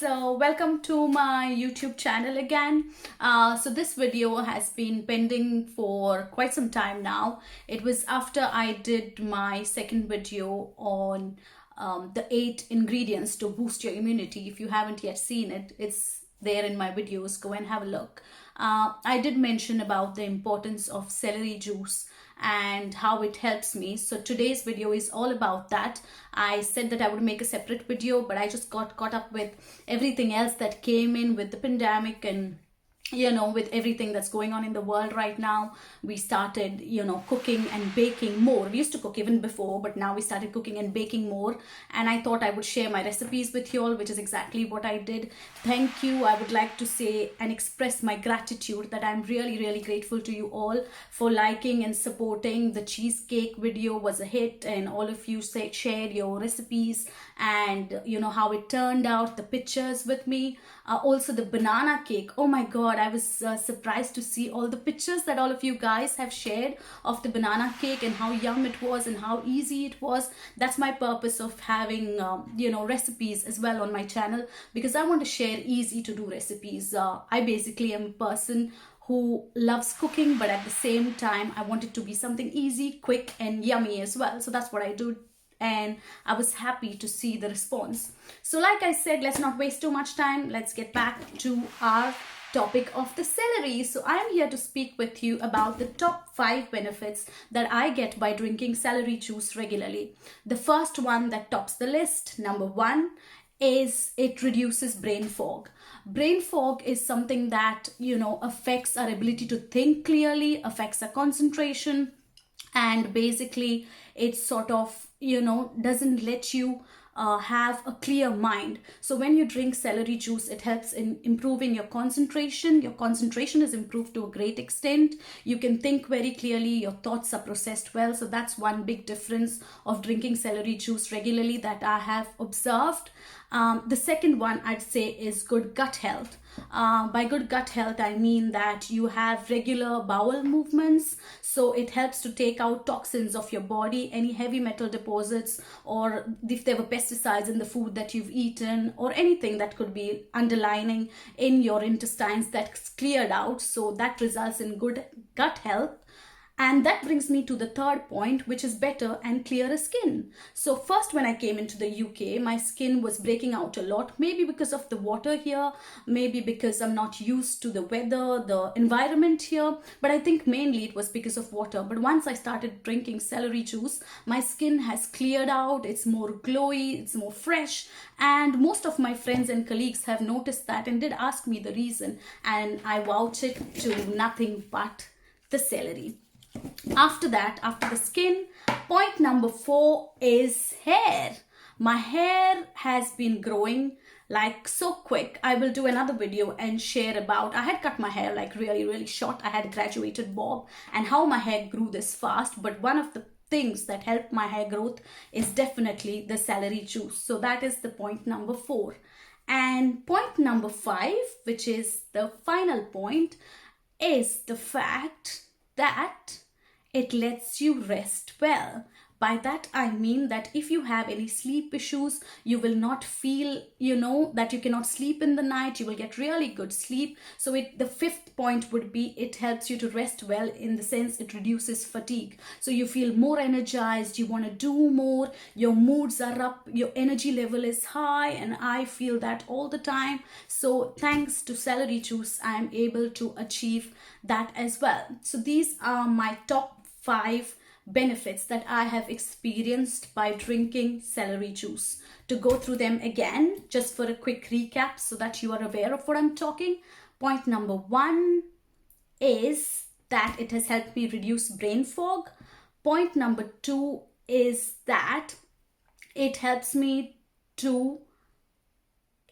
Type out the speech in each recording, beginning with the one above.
welcome to my YouTube channel again. So this video has been pending for quite some time now. It was after I did my second video on the 8 ingredients to boost your immunity. If you haven't yet seen it, it's there in my videos. Go and have a look. I did mention about the importance of celery juice and how it helps me. So today's video is all about that. I said that I would make a separate video, but I just got caught up with everything else that came in with the pandemic and with everything that's going on in the world right now. We started cooking and baking more. We used to cook even before, but now we started cooking and baking more, and I thought I would share my recipes with you all, which is exactly what I did. Thank you. I would like to say and express my gratitude that I'm really grateful to you all for liking and supporting. The cheesecake video was a hit, and all of you shared your recipes and how it turned out, the pictures with me. Also the banana cake, oh my god, I was surprised to see all the pictures that all of you guys have shared of the banana cake and how yum it was and how easy it was. That's my purpose of having recipes as well on my channel, because I want to share easy to do recipes. I basically am a person who loves cooking, but at the same time I want it to be something easy, quick and yummy as well. So that's what I do, and I was happy to see the response. So like I said, let's not waste too much time. Let's get back to our topic of the celery. So I am here to speak with you about the top 5 benefits that I get by drinking celery juice regularly. The first one that tops the list, number 1, is it reduces brain fog. Brain fog is something that affects our ability to think clearly, affects our concentration, and basically it sort of doesn't let you have a clear mind. So when you drink celery juice, it helps in improving your concentration. Your concentration is improved to a great extent. You can think very clearly, your thoughts are processed well. So that's one big difference of drinking celery juice regularly that I have observed. The second one I'd say is good gut health. By good gut health, I mean that you have regular bowel movements. So it helps to take out toxins of your body, any heavy metal deposits, or if there were pesticides in the food that you've eaten, or anything that could be underlining in your intestines, that's cleared out. So that results in good gut health. And that brings me to the third point, which is better and clearer skin. So first, when I came into the UK, my skin was breaking out a lot, maybe because of the water here, maybe because I'm not used to the weather, the environment here, but I think mainly it was because of water. But once I started drinking celery juice, my skin has cleared out, it's more glowy, it's more fresh, and most of my friends and colleagues have noticed that and did ask me the reason, and I vouch it to nothing but the celery. After that, after the skin, point number 4 is hair. My hair has been growing like so quick. I will do another video and share about, I had cut my hair like really short. I had graduated bob, and how my hair grew this fast. But one of the things that helped my hair growth is definitely the celery juice. So that is the point number 4. And point number 5, which is the final point, is the fact that it lets you rest well. By that I mean that if you have any sleep issues, you will not feel, that you cannot sleep in the night. You will get really good sleep. So the 5th point would be it helps you to rest well, in the sense it reduces fatigue. So you feel more energized, you want to do more, your moods are up, your energy level is high, and I feel that all the time. So thanks to celery juice, I am able to achieve that as well. So these are my top 5 benefits that I have experienced by drinking celery juice. To go through them again, just for a quick recap so that you are aware of what I'm talking. Point number 1 is that it has helped me reduce brain fog. Point number 2 is that it helps me to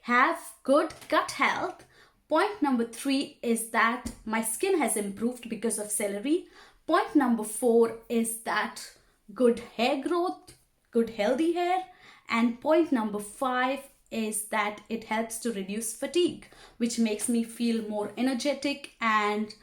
have good gut health. Point number 3 is that my skin has improved because of celery. Point number 4 is that good hair growth, good healthy hair. And point number 5 is that it helps to reduce fatigue, which makes me feel more energetic and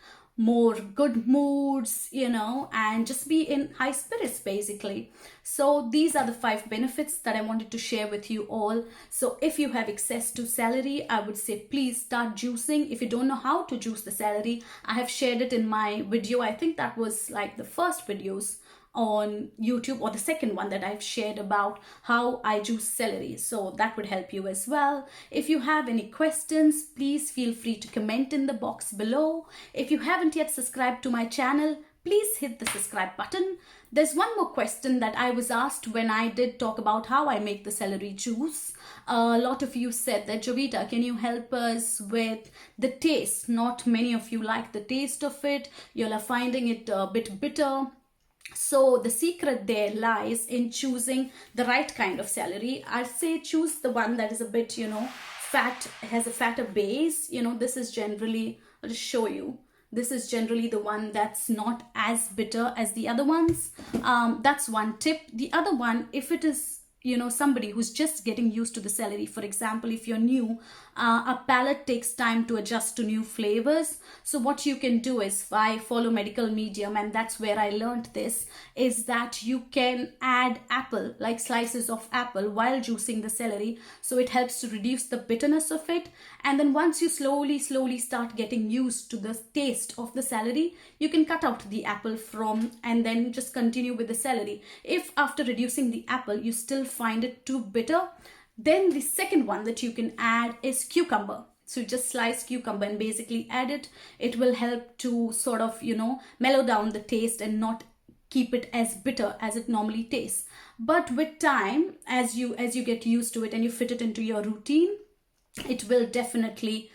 more good moods, and just be in high spirits basically. So these are the 5 benefits that I wanted to share with you all. So if you have access to celery, I would say please start juicing. If you don't know how to juice the celery, I have shared it in my video. I think that was like the first videos on YouTube, or the second one that I've shared about how I juice celery. So that would help you as well. If you have any questions, please feel free to comment in the box below. If you haven't yet subscribed to my channel, please hit the subscribe button. There's one more question that I was asked when I did talk about how I make the celery juice. A lot of you said that, Jovita, can you help us with the taste? Not many of you like the taste of it. You're finding it a bit bitter. So the secret there lies in choosing the right kind of celery. I'd say choose the one that is a bit, fat, has a fatter base. This is generally, I'll just show you. This is generally the one that's not as bitter as the other ones. That's one tip. The other one, if it is somebody who's just getting used to the celery, for example, if you're new, our palate takes time to adjust to new flavors. So what you can do is, I follow medical medium, and that's where I learned this, is that you can add apple, like slices of apple, while juicing the celery. So it helps to reduce the bitterness of it. And then once you slowly start getting used to the taste of the celery, you can cut out the apple from, and then just continue with the celery. If after reducing the apple you still find it too bitter, then the second one that you can add is cucumber. So just slice cucumber and basically add it. It will help to sort of, mellow down the taste and not keep it as bitter as it normally tastes. But with time, as you get used to it and you fit it into your routine, it will definitely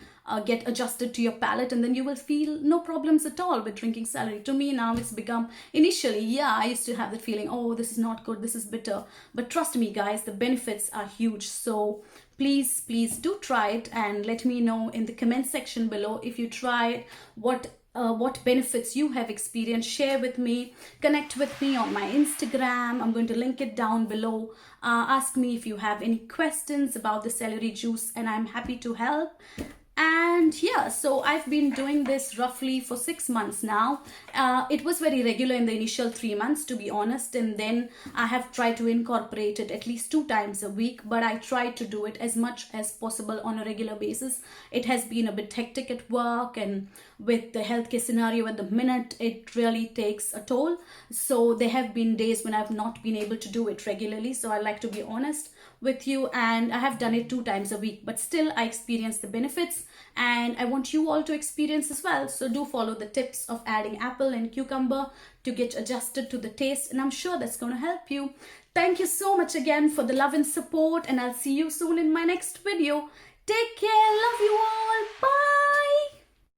get adjusted to your palate, and then you will feel no problems at all with drinking celery. To me now, it's become, initially, I used to have that feeling, oh, this is not good, this is bitter. But trust me guys, the benefits are huge. So please do try it, and let me know in the comment section below if you try it, what benefits you have experienced. Share with me, connect with me on my Instagram. I'm going to link it down below. Ask me if you have any questions about the celery juice, and I'm happy to help. And yeah, so I've been doing this roughly for 6 months now. It was very regular in the initial 3 months, to be honest, and then I have tried to incorporate it at least 2 times a week, but I try to do it as much as possible on a regular basis. It has been a bit hectic at work, and with the healthcare scenario at the minute, it really takes a toll. So there have been days when I've not been able to do it regularly, so I like to be honest with you, and I have done it 2 times a week, but still I experience the benefits, and I want you all to experience as well. So do follow the tips of adding apple and cucumber to get adjusted to the taste, and I'm sure that's going to help you. Thank you so much again for the love and support, and I'll see you soon in my next video. Take care.